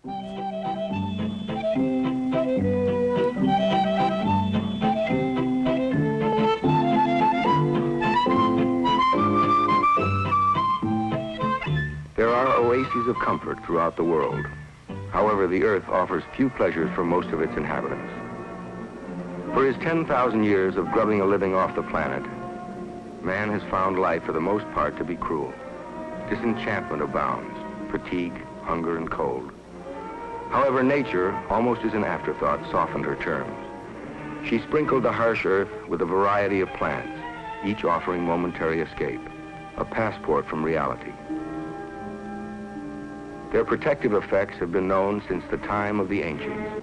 There are oases of comfort throughout the world. However, the Earth offers few pleasures for most of its inhabitants. For his 10,000 years of grubbing a living off the planet, man has found life for the most part to be cruel. Disenchantment abounds, fatigue, hunger, and cold. However, nature, almost as an afterthought, softened her terms. She sprinkled the harsh earth with a variety of plants, each offering momentary escape, a passport from reality. Their protective effects have been known since the time of the ancients.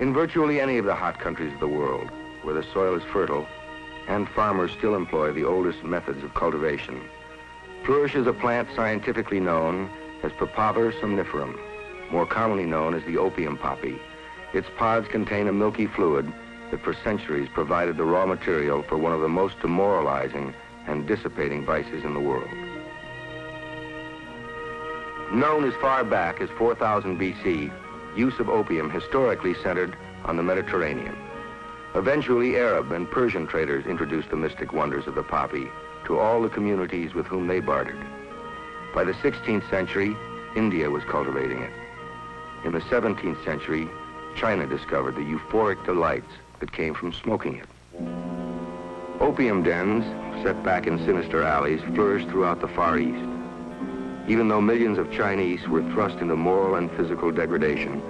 In virtually any of the hot countries of the world, where the soil is fertile and farmers still employ the oldest methods of cultivation, flourishes a plant scientifically known as Papaver somniferum, more commonly known as the opium poppy. Its pods contain a milky fluid that for centuries provided the raw material for one of the most demoralizing and dissipating vices in the world. Known as far back as 4000 BC, use of opium historically centered on the Mediterranean. Eventually, Arab and Persian traders introduced the mystic wonders of the poppy to all the communities with whom they bartered. By the 16th century, India was cultivating it. In the 17th century, China discovered the euphoric delights that came from smoking it. Opium dens, set back in sinister alleys, flourished throughout the Far East. Even though millions of Chinese were thrust into moral and physical degradation,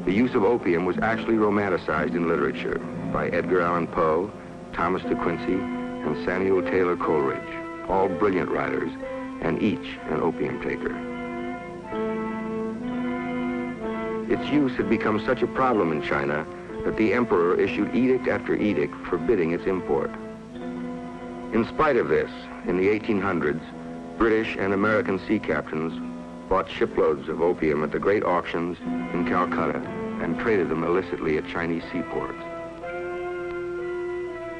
the use of opium was actually romanticized in literature by Edgar Allan Poe, Thomas de Quincey, and Samuel Taylor Coleridge, all brilliant writers, and each an opium taker. Its use had become such a problem in China that the emperor issued edict after edict forbidding its import. In spite of this, in the 1800s, British and American sea captains bought shiploads of opium at the great auctions in Calcutta and traded them illicitly at Chinese seaports.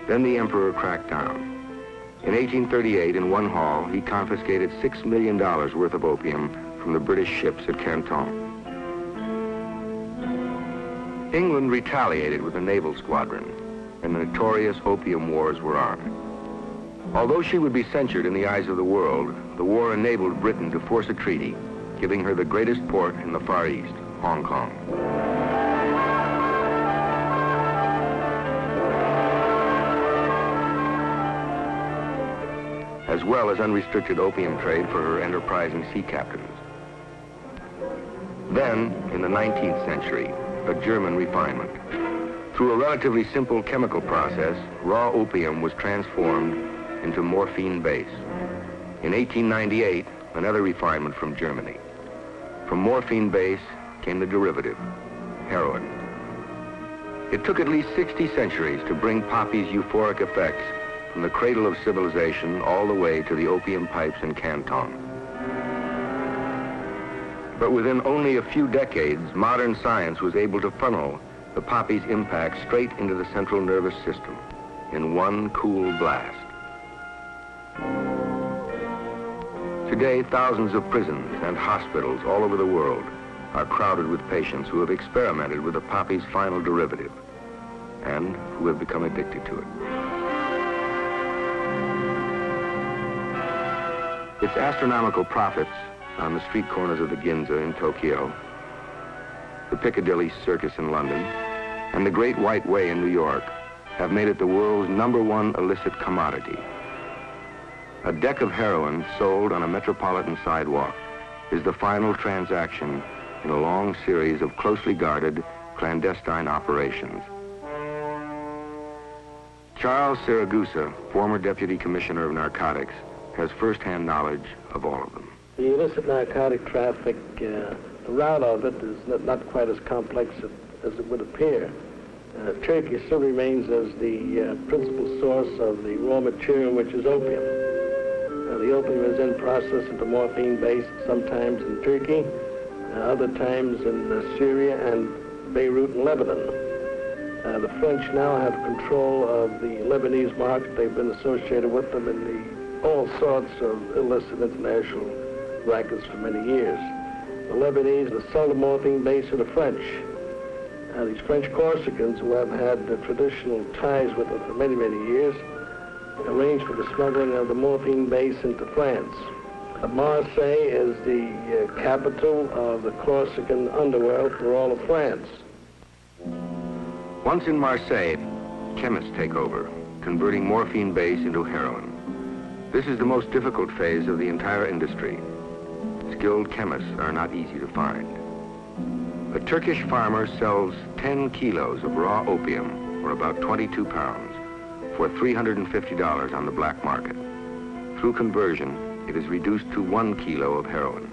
Then the emperor cracked down. In 1838, in one haul, he confiscated $6 million worth of opium from the British ships at Canton. England retaliated with a naval squadron, and the notorious opium wars were on. Although she would be censured in the eyes of the world, the war enabled Britain to force a treaty, giving her the greatest port in the Far East, Hong Kong. As well as unrestricted opium trade for her enterprising sea captains. Then, in the 19th century, a German refinement. Through a relatively simple chemical process, raw opium was transformed into morphine base. In 1898, another refinement from Germany. From morphine base came the derivative, heroin. It took at least 60 centuries to bring poppy's euphoric effects from the cradle of civilization all the way to the opium pipes in Canton. But within only a few decades, modern science was able to funnel the poppy's impact straight into the central nervous system in one cool blast. Today, thousands of prisons and hospitals all over the world are crowded with patients who have experimented with the poppy's final derivative and who have become addicted to it. Its astronomical profits on the street corners of the Ginza in Tokyo, the Piccadilly Circus in London, and the Great White Way in New York have made it the world's #1 illicit commodity. A deck of heroin sold on a metropolitan sidewalk is the final transaction in a long series of closely guarded, clandestine operations. Charles Siragusa, former Deputy Commissioner of Narcotics, has first-hand knowledge of all of them. The illicit narcotic traffic, the route of it is not quite as complex as it would appear. Turkey still remains as the principal source of the raw material, which is opium. The opium is then processed into morphine base, sometimes in Turkey, other times in Syria and Beirut and Lebanon. The French now have control of the Lebanese market. They've been associated with them in all sorts of illicit international rackets for many years. the Lebanese, the sell the morphine base to the French. These French Corsicans, who have had the traditional ties with them for many, many years, arranged for the smuggling of the morphine base into France. Marseille is the capital of the Corsican underworld for all of France. Once in Marseille, chemists take over, converting morphine base into heroin. This is the most difficult phase of the entire industry. Skilled chemists are not easy to find. A Turkish farmer sells 10 kilos of raw opium, or about 22 pounds, for $350 on the black market. Through conversion, it is reduced to 1 kilo of heroin,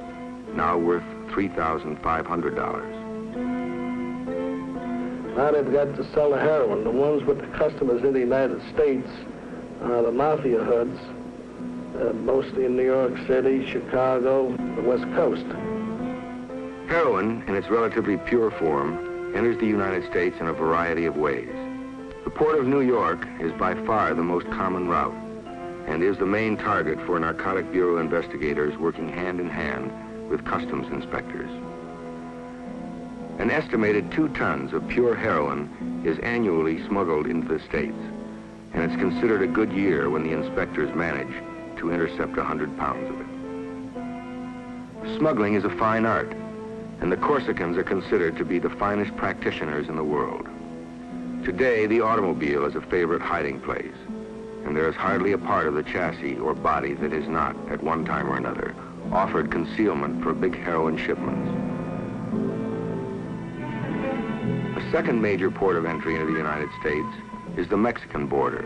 now worth $3,500. Now they've got to sell the heroin. The ones with the customers in the United States are the mafia hoods, mostly in New York City, Chicago, the West Coast. Heroin, in its relatively pure form, enters the United States in a variety of ways. The Port of New York is by far the most common route and is the main target for Narcotic Bureau investigators working hand in hand with customs inspectors. An estimated 2 tons of pure heroin is annually smuggled into the States, and it's considered a good year when the inspectors manage to intercept 100 pounds of it. Smuggling is a fine art, and the Corsicans are considered to be the finest practitioners in the world. Today, the automobile is a favorite hiding place, and there is hardly a part of the chassis or body that is not, at one time or another, offered concealment for big heroin shipments. The second major port of entry into the United States is the Mexican border.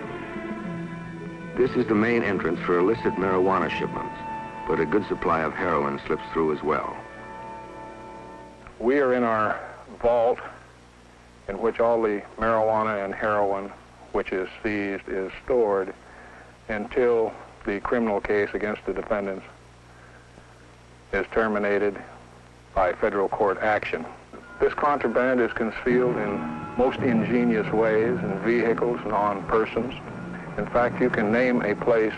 This is the main entrance for illicit marijuana shipments, but a good supply of heroin slips through as well. We are in our vault in which all the marijuana and heroin which is seized is stored until the criminal case against the defendants is terminated by federal court action. This contraband is concealed in most ingenious ways in vehicles and on persons. In fact, you can name a place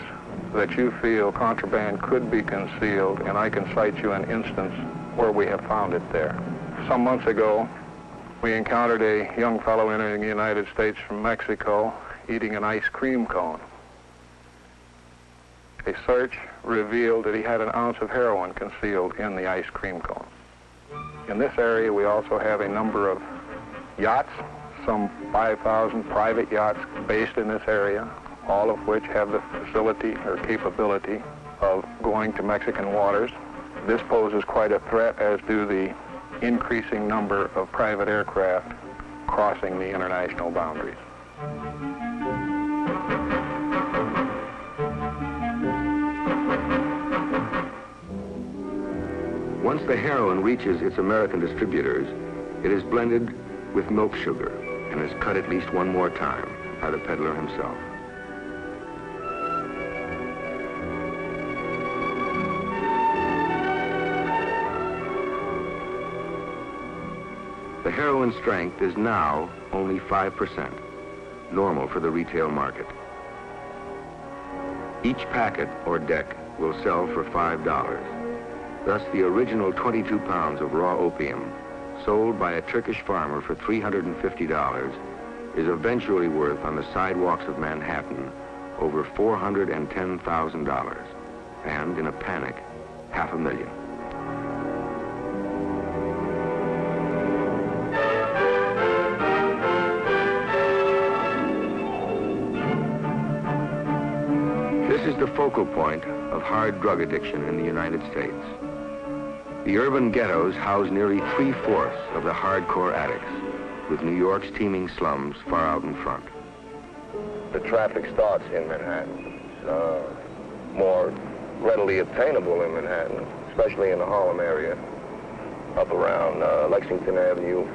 that you feel contraband could be concealed, and I can cite you an instance where we have found it there. Some months ago, we encountered a young fellow entering the United States from Mexico eating an ice cream cone. A search revealed that he had an ounce of heroin concealed in the ice cream cone. In this area, we also have a number of yachts, some 5,000 private yachts based in this area, all of which have the facility or capability of going to Mexican waters. This poses quite a threat, as do the increasing number of private aircraft crossing the international boundaries. Once the heroin reaches its American distributors, it is blended with milk sugar and is cut at least one more time by the peddler himself. The heroin strength is now only 5%, normal for the retail market. Each packet or deck will sell for $5. Thus, the original 22 pounds of raw opium, sold by a Turkish farmer for $350, is eventually worth on the sidewalks of Manhattan over $410,000, and in a panic, $500,000. This is the focal point of hard drug addiction in the United States. The urban ghettos house nearly 3/4 of the hardcore addicts, with New York's teeming slums far out in front. The traffic starts in Manhattan. It's more readily obtainable in Manhattan, especially in the Harlem area, up around Lexington Avenue,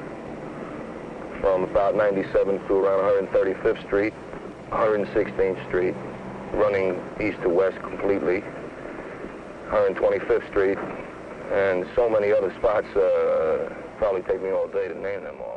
from about 97th to around 135th Street, 116th Street, running east to west completely, 125th Street, and so many other spots. Probably take me all day to name them all.